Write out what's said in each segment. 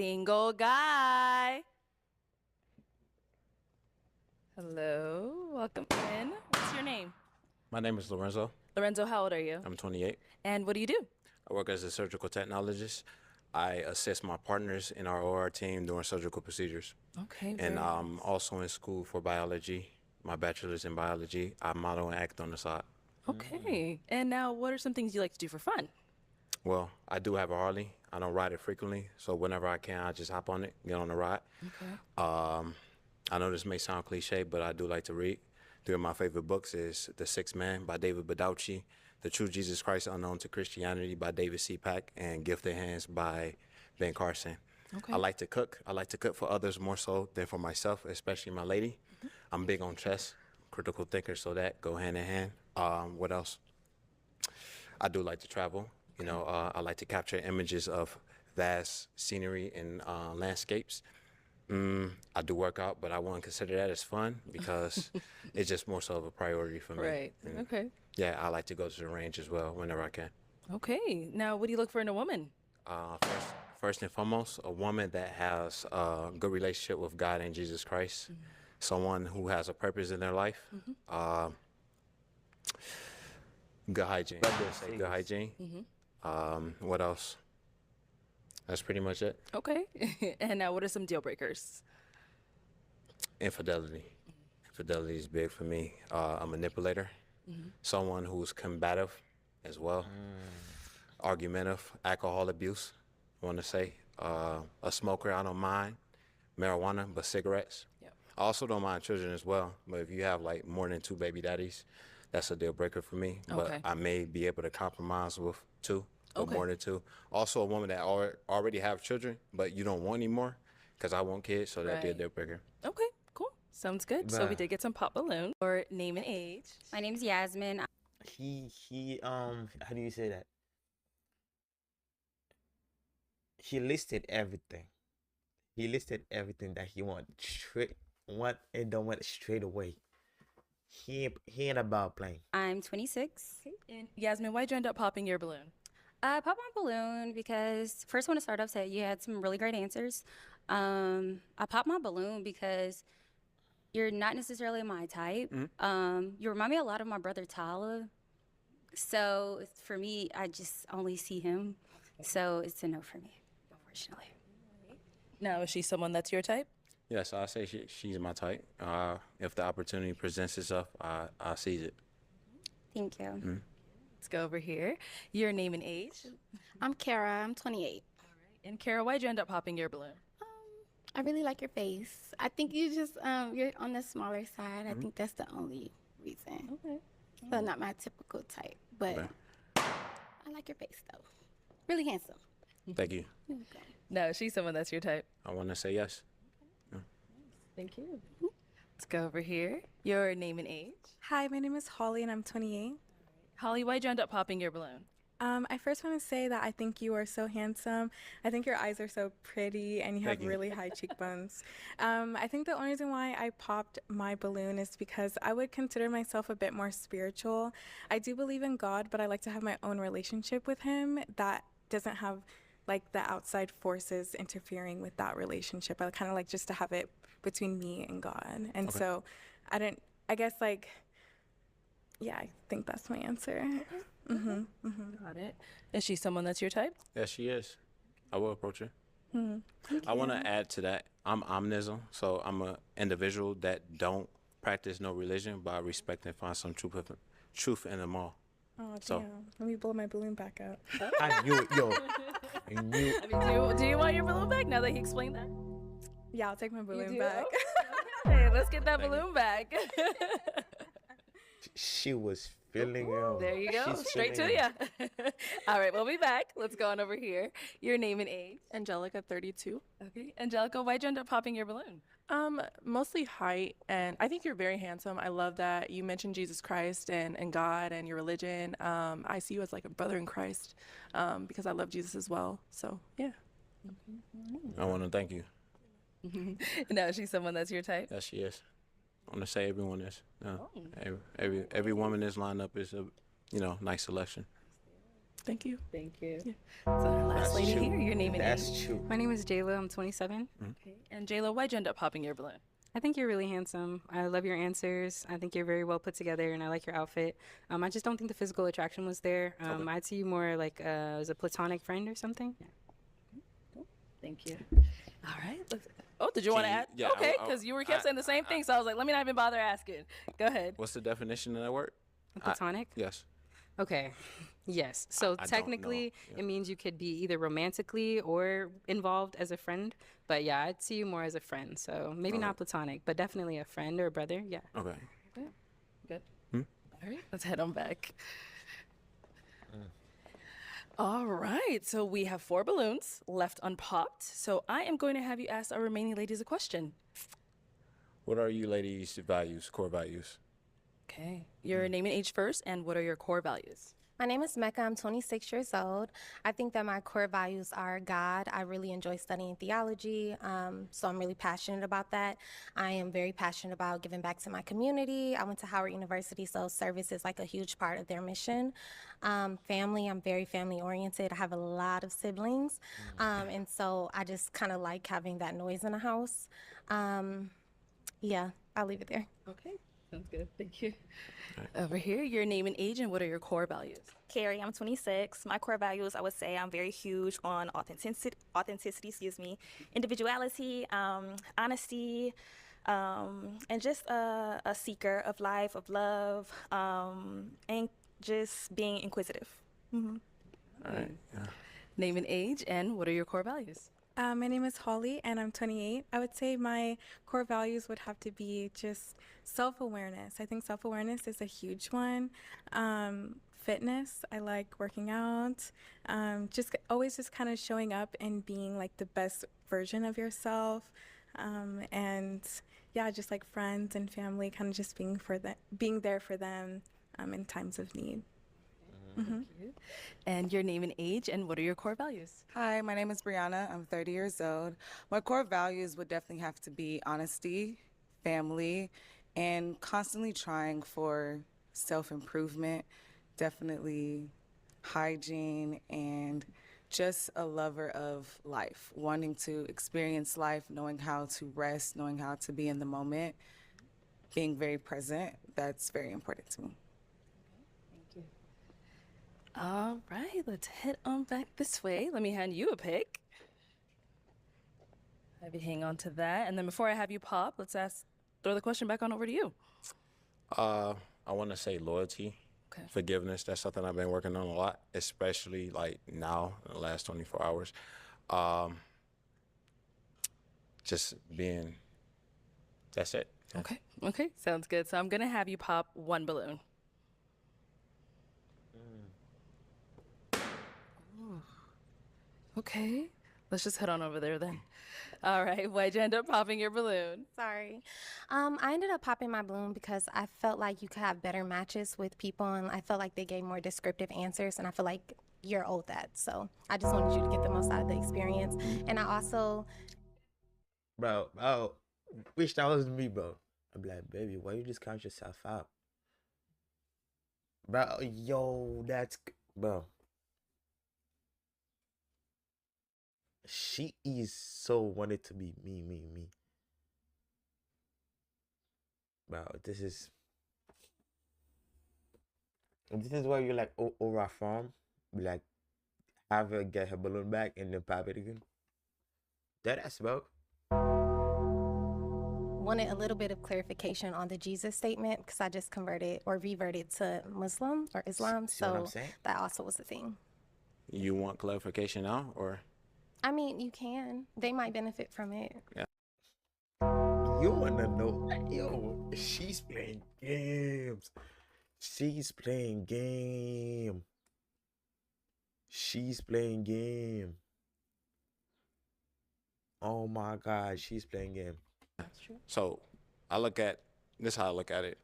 single guy. Hello, welcome in. What's your name? My name is Lorenzo. Lorenzo, how old are you? I'm 28. And what do you do? I work as a surgical technologist. I assist my partners in our OR team during surgical procedures. Okay. And I'm also in school for biology, my bachelor's in biology. I model and act on the side. Okay. And now, what are some things you like to do for fun? Well, I do have a Harley. I don't ride it frequently, so whenever I can, I just hop on it, get on the ride. Okay. I know this may sound cliche, but I do like to read. Three of my favorite books is The Sixth Man by David Baldacci, The True Jesus Christ Unknown to Christianity by David C. Pack, and Gifted Hands by Ben Carson. Okay. I like to cook. I like to cook for others more so than for myself, especially my lady. I'm big on chess, critical thinker, so that go hand in hand. What else? I do like to travel. You know, I like to capture images of vast scenery and landscapes. I do work out, but I wouldn't consider that as fun because it's just more so of a priority for me. Right. And Okay. yeah, I like to go to the range as well whenever I can. Okay. Now, what do you look for in a woman? First and foremost, a woman that has a good relationship with God and Jesus Christ, someone who has a purpose in their life, good hygiene. Good hygiene. What else? That's pretty much it. Okay. And now, what are some deal breakers? Infidelity. Infidelity is big for me. A manipulator, someone who's combative as well, argumentative, alcohol abuse, I want to say. A smoker, I don't mind marijuana, but cigarettes. Yep. I also don't mind children as well, but if you have like more than 2 baby daddies, that's a deal breaker for me. Okay. But I may be able to compromise with 2 or Okay. more than 2. Also a woman that already have children, but you don't want any more, because I want kids, so that'd be a Right. deal breaker. Okay, cool. Sounds good. So we did get some pop balloon or name and age. My name's Yasmin. How do you say that? He listed everything. He listed everything that he want and don't want straight away. He ain't about playing. I'm 26. And Yasmin, why'd you end up popping your balloon? I popped my balloon because first want to start off saying you had some really great answers. I popped my balloon because you're not necessarily my type. You remind me a lot of my brother Tyler. So for me, I just only see him. So it's a no for me, unfortunately. Now, is she someone that's your type? Yes, I say she's my type. If the opportunity presents itself, I seize it. Thank you. Let's go over here. Your name and age. I'm Kara. I'm 28. And Kara, why'd you end up popping your balloon? I really like your face. I think you just you're on the smaller side. I think that's the only reason. Okay. So not my typical type, but Okay. I like your face though. Really handsome. Thank you. Okay. No, is she someone that's your type? I want to say yes. Thank you. Let's go over here. Your name and age. Hi, my name is Holly and I'm 28. Holly, why'd you end up popping your balloon? I first want to say that I think you are so handsome. I think your eyes are so pretty and you have Thank you. really high cheekbones. I think the only reason why I popped my balloon is because I would consider myself a bit more spiritual. I do believe in God, but I like to have my own relationship with him that doesn't have like the outside forces interfering with that relationship. I kind of like just to have it between me and God. And so I guess like, yeah, I think that's my answer. Got it. Is she someone that's your type? Yes, she is. I will approach her. I want to add to that. I'm omnism, so I'm an individual that don't practice no religion, but I respect and find some truth in them all. Oh, So- damn. Let me blow my balloon back up. I knew it, yo. I knew. I mean, do you want your balloon back now that he explained that? Yeah, I'll take my balloon do? back. Hey, let's get that Thank you. balloon back. She was feeling him. There you go. She's Straight to feeling ya. All right, we'll be back. Let's go on over here. Your name and age. Angelica, 32. Okay. Angelica, why'd you end up popping your balloon? Mostly height, and I think you're very handsome. I love that you mentioned Jesus Christ and God and your religion. I see you as like a brother in Christ because I love Jesus as well. So, yeah. I want to thank you. No, is she someone that's your type? Yes, she is. I want to say everyone is. Every woman in this lineup is a nice selection. Thank you. Thank you. So our last That's lady true. here, your name and age. That's true. My name is Jayla. I'm 27. Okay. And Jayla, why'd you end up popping your balloon? I think you're really handsome. I love your answers. I think you're very well put together, and I like your outfit. I just don't think the physical attraction was there. I'd see you more like as a platonic friend or something. Yeah. Thank you. All right. Oh, did you want to add? Yeah, Okay, because you kept saying the same thing, so I was like, let me not even bother asking. Go ahead. What's the definition of that word? Platonic? Yes. Okay. Yes. So I don't technically, know. Yeah. it means you could be either romantically or involved as a friend. But yeah, I'd see you more as a friend. So maybe not platonic, but definitely a friend or a brother. Yeah. Okay. Good. All right, let's head on back. All right, so we have 4 balloons left unpopped. So I am going to have you ask our remaining ladies a question. What are you ladies' values, core values? Okay. Your name and age first, and what are your core values? My name is Mecca. I'm 26 years old. I think that my core values are God. I really enjoy studying theology, so I'm really passionate about that. I am very passionate about giving back to my community. I went to Howard University, so service is like a huge part of their mission. Family, I'm very family oriented. I have a lot of siblings, and so I just kind of like having that noise in the house. Yeah, I'll leave it there. Okay, sounds good. Thank you. Over here, your name and age, and what are your core values? Carrie, I'm 26. My core values, I would say I'm very huge on authenticity, individuality, honesty, and just a seeker of life, of love, and just being inquisitive. All right. Yeah. Name and age, and what are your core values? My name is Holly, and I'm 28. I would say my core values would have to be just self-awareness. I think self-awareness is a huge one. Fitness, I like working out. Just always just kind of showing up and being like the best version of yourself. And yeah, just like friends and family, kind of just being there for them in times of need. Thank you. And your name and age, and what are your core values? Hi, my name is Brianna. I'm 30 years old. My core values would definitely have to be honesty, family, and constantly trying for self-improvement, definitely hygiene, and just a lover of life, wanting to experience life, knowing how to rest, knowing how to be in the moment, being very present. That's very important to me. All right, let's head on back this way. Let me hand you a pick. Have you hang on to that. And then before I have you pop, throw the question back on over to you. I want to say loyalty, forgiveness. That's something I've been working on a lot, especially like now, in the last 24 hours. Just being, that's it. Okay, sounds good. So I'm going to have you pop 1 balloon. Okay, let's just head on over there then. All right, why'd you end up popping your balloon? Sorry. I ended up popping my balloon because I felt like you could have better matches with people, and I felt like they gave more descriptive answers, and I feel like you're owed that. So I just wanted you to get the most out of the experience. And I also... Bro, wish that was me, bro. I'm like, baby, why you just count yourself out? Bro, yo, bro. She is so wanted to be me. Bro, this is why you like over farm, like have her get her balloon back and then pop it again. That's bro. Wanted a little bit of clarification on the Jesus statement because I just converted or reverted to Muslim or Islam, See what I'm so saying? that also was a thing. You want clarification now, or? I mean, you can. They might benefit from it. Yeah. You wanna know? Yo, she's playing games. She's playing game. Oh my God, she's playing game. So this is how I look at it.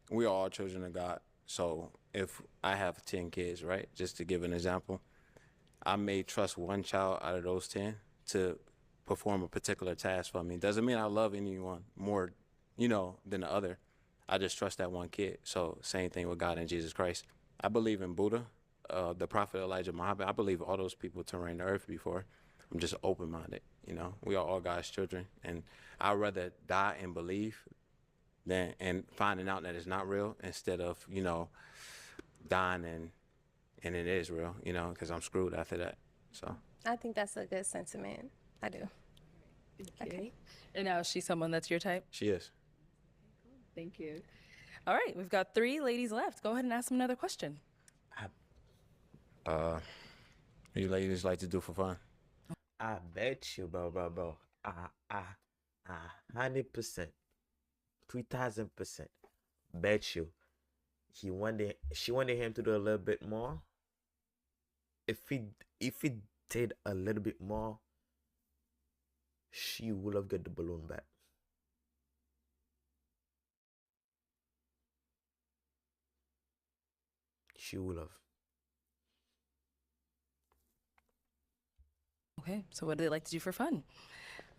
We are all children of God. So if I have 10 kids, right, just to give an example, I may trust one child out of those 10 to perform a particular task for me. Doesn't mean I love anyone more, than the other. I just trust that one kid. So same thing with God and Jesus Christ. I believe in Buddha. the prophet Elijah Muhammad. I believe all those people to reign the earth before. I'm just open-minded, you know. We are all God's children, and I'd rather die and believe than and finding out that it's not real instead of, you know, dying and it is real, you know, because I'm screwed after that. So I think that's a good sentiment. I do. Okay. And now is she someone that's your type? she is. Thank you. All right, we've got 3 ladies left. Go ahead and ask them another question. What do you ladies like to do for fun? I bet you, bro. 100%, 3,000%. Bet you. She wanted him to do a little bit more. If he did a little bit more, she would have got the balloon back. She would have. Okay, so what do they like to do for fun?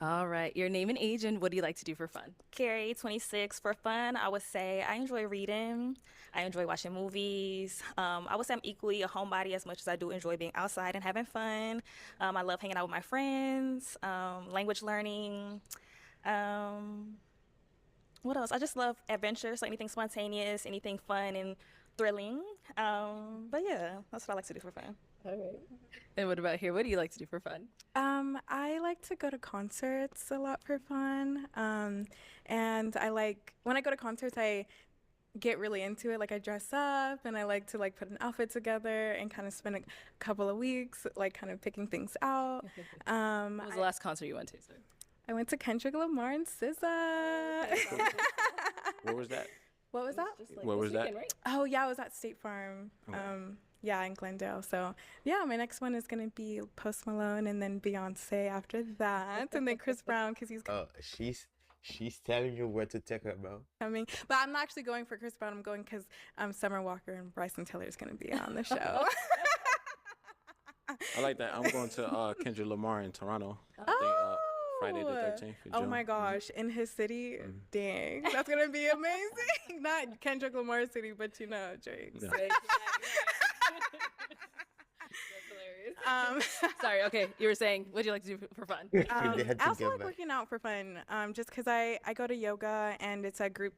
All right, your name and age, and what do you like to do for fun? Carrie, 26. For fun, I would say I enjoy reading. I enjoy watching movies. I would say I'm equally a homebody as much as I do enjoy being outside and having fun. I love hanging out with my friends, language learning. What else? I just love adventures, so anything spontaneous, anything fun and thrilling. But yeah, that's what I like to do for fun. All right. And what about here? What do you like to do for fun? I like to go to concerts a lot for fun. And I like, when I go to concerts, I get really into it. Like I dress up and I like to like put an outfit together and kind of spend a couple of weeks like kind of picking things out. What was the last concert you went to? I went to Kendrick Lamar and SZA. Where was that? What was that? Where was that? Right? Oh yeah, I was at State Farm. Okay. Yeah, in Glendale. So yeah, my next one is gonna be Post Malone and then Beyonce after that, and then Chris Brown because he's She's telling you where to take her, bro. coming. But I'm not actually going for Chris Brown. I'm going because Summer Walker and Bryson Tiller is gonna be on the show. I like that. I'm going to Kendrick Lamar in Toronto. I think, Friday the 13th. Of Oh June. my gosh, in his city, dang, that's gonna be amazing. Not Kendrick Lamar's city, but you know, Drake's. Yeah. Sorry, okay. You were saying, what do you like to do for fun? I also like working out for fun, just because I go to yoga and it's a group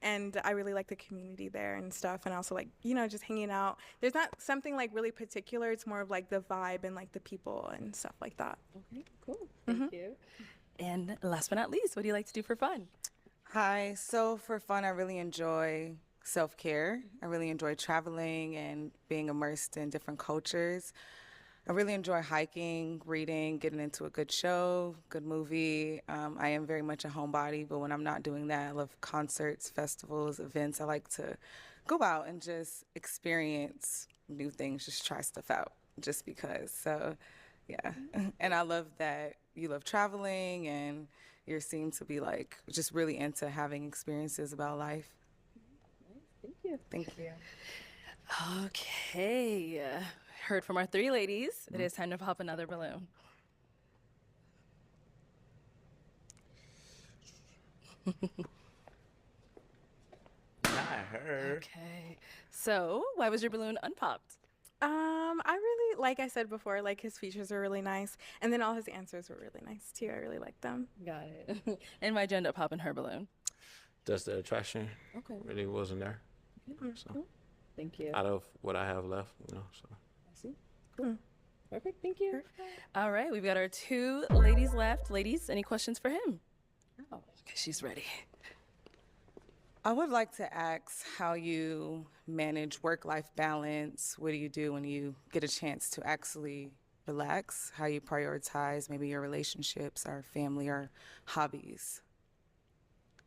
and I really like the community there and stuff. And also like, you know, just hanging out. There's not something like really particular. It's more of like the vibe and like the people and stuff like that. Okay, cool. Thank you. And last but not least, what do you like to do for fun? Hi. So for fun, I really enjoy self-care. I really enjoy traveling and being immersed in different cultures. I really enjoy hiking, reading, getting into a good show, good movie. I am very much a homebody, but when I'm not doing that, I love concerts, festivals, events. I like to go out and just experience new things, just try stuff out just because. So, yeah. And I love that you love traveling and you seem to be like just really into having experiences about life. Thank you. Thank you. Okay. Heard from our 3 ladies. It is time to pop another balloon. Not her. Okay. So, why was your balloon unpopped? I really, like I said before, like his features are really nice. And then all his answers were really nice too. I really liked them. Got it. And why'd you end up popping her balloon? Just the attraction Okay. really wasn't there. So Thank you. out of what I have left, you know. So I see. Cool. Perfect. Thank you. All right. We've got our 2 ladies left. Ladies, any questions for him? Oh, okay. She's ready. I would like to ask how you manage work-life balance. What do you do when you get a chance to actually relax? How you prioritize maybe your relationships or family or hobbies?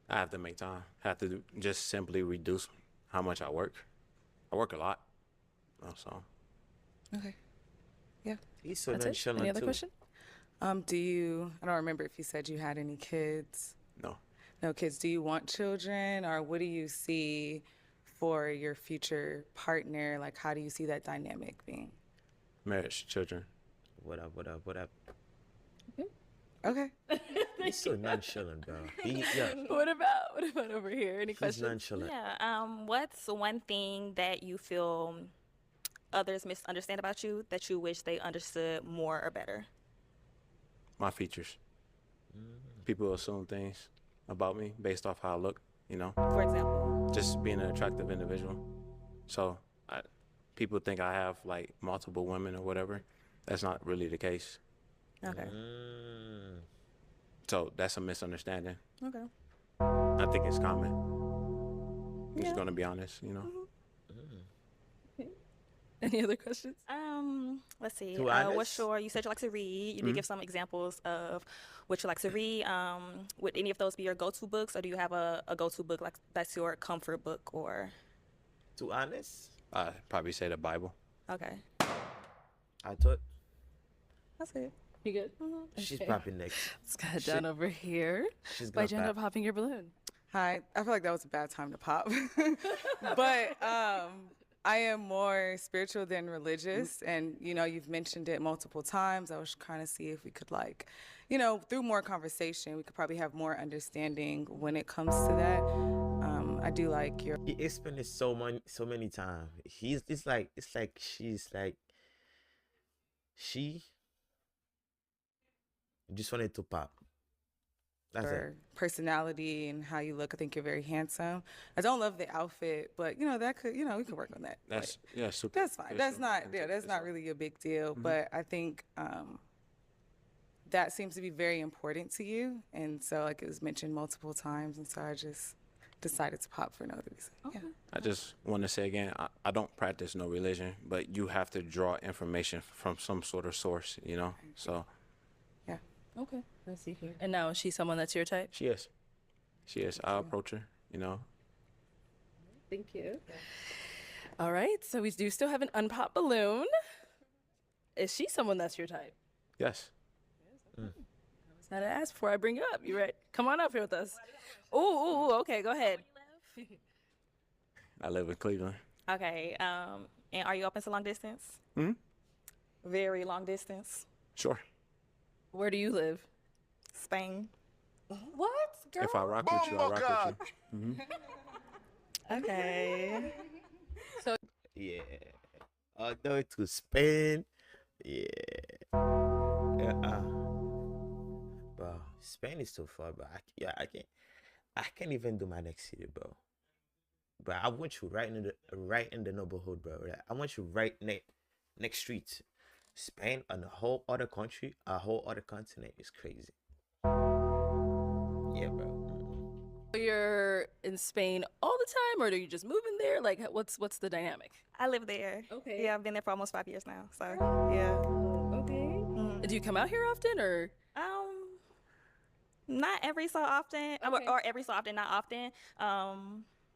I have to make time. I have to just simply reduce how much I work. I work a lot. So. Okay. Yeah. He's so That's it. nonchalant Any other too. question? I don't remember if you said you had any kids. No. No kids. Do you want children, or what do you see for your future partner? Like, how do you see that dynamic being? Marriage, children. What up? Okay. He's so nonchalant, bro. What about over here? Any He's questions? nonchalant. Yeah. What's one thing that you feel others misunderstand about you that you wish they understood more or better? My features. People assume things about me based off how I look, you know. For example? Just being an attractive individual. So people think I have like multiple women or whatever. That's not really the case. Okay. So that's a misunderstanding. Okay. I think it's common. I'm just gonna be honest, you know. Any other questions? Let's see. To honest? What's your? You said you like to read. You did give some examples of what you like to read. Would any of those be your go-to books, or do you have a go-to book like that's your comfort book? Or To honest, I'd probably say the Bible. okay, I thought that's good. You good? she's Okay. popping next. Let's go down over here. She's Why'd gonna you end pop. up popping your balloon? Hi, I feel like that was a bad time to pop. But I am more spiritual than religious. And, you know, you've mentioned it multiple times. I was trying to see if we could, like, you know, through more conversation, we could probably have more understanding when it comes to that. I do like your. He explained it so many times. It's like she's like she just wanted to pop. That's it. Your personality and how you look. I think you're very handsome. I don't love the outfit, but you know that could, you know, we could work on that. That's super. That's fine. That's not, yeah, that's not really a big deal. But I think that seems to be very important to you, and so like it was mentioned multiple times, and so I just decided to pop for no other reason. Yeah. I just want to say again, I don't practice no religion, but you have to draw information from some sort of source, you know. So Okay. Let's see here. And now is she someone that's your type? she is. I'll approach her, you know. Thank you. All right. So we do still have an unpopped balloon. Is she someone that's your type? Yes. I was not to ask before I bring you up. You right? Come on up here with us. Ooh, okay. Go ahead. I live in Cleveland. Okay. And are you open to long distance? Very long distance. Sure. Where do you live? Spain. What? Girl? If I rock with you, I rock with you. Okay. Yeah. Although to Spain. Yeah. Bro, Spain is so far, bro. I can't even do my next city, bro. But I want you right in the neighborhood, bro. I want you right next street. Spain and a whole other country, a whole other continent is crazy. Yeah, bro. You're in Spain all the time, or are you just moving there? Like, what's the dynamic? I live there. Okay. Yeah, I've been there for almost 5 years now. So yeah. Okay. Do you come out here often, or? Not every so often, Okay. or every so often, not often.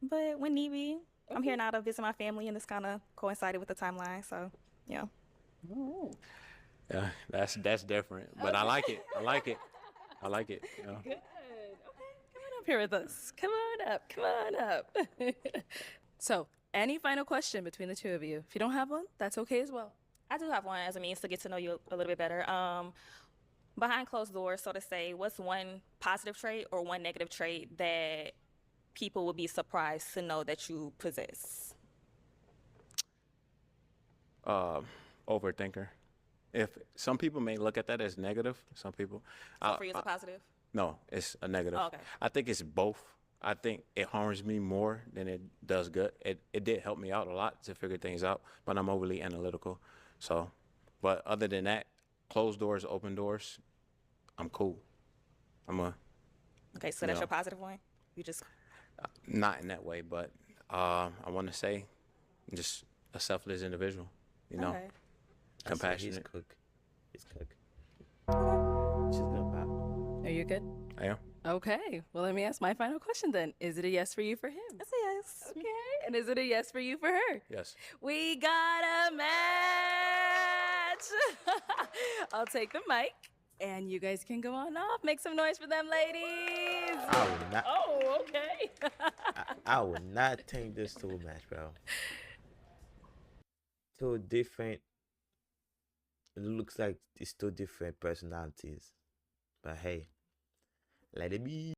But when need be, I'm here now to visit my family, and this kind of coincided with the timeline. So yeah. Yeah, that's different, but I like it. I like it. You know? Good. Okay. Come on up here with us. Come on up. So, any final question between the two of you? If you don't have one, that's okay as well. I do have one as a means to get to know you a little bit better. Behind closed doors, so to say, what's one positive trait or one negative trait that people would be surprised to know that you possess? Overthinker. If some people may look at that as negative, some people. So for you, it's a positive? No, it's a negative. Oh, okay. I think it's both. I think it harms me more than it does good. It did help me out a lot to figure things out, but I'm overly analytical. So, but other than that, closed doors, open doors, I'm cool. Okay, so that's your positive one? You just. Not in that way, but I want to say just a selfless individual, you know, Okay. compassionate. He's cook. She's gonna pop. Are you good? I am. Okay. Well, let me ask my final question then. Is it a yes for you for him? That's a yes. Okay. And is it a yes for you for her? Yes. We got a match. I'll take the mic, and you guys can go on off. Make some noise for them, ladies. I would not. Oh, okay. I would not think this to a match, bro. Two different. It looks like it's two different personalities, but hey, let it be.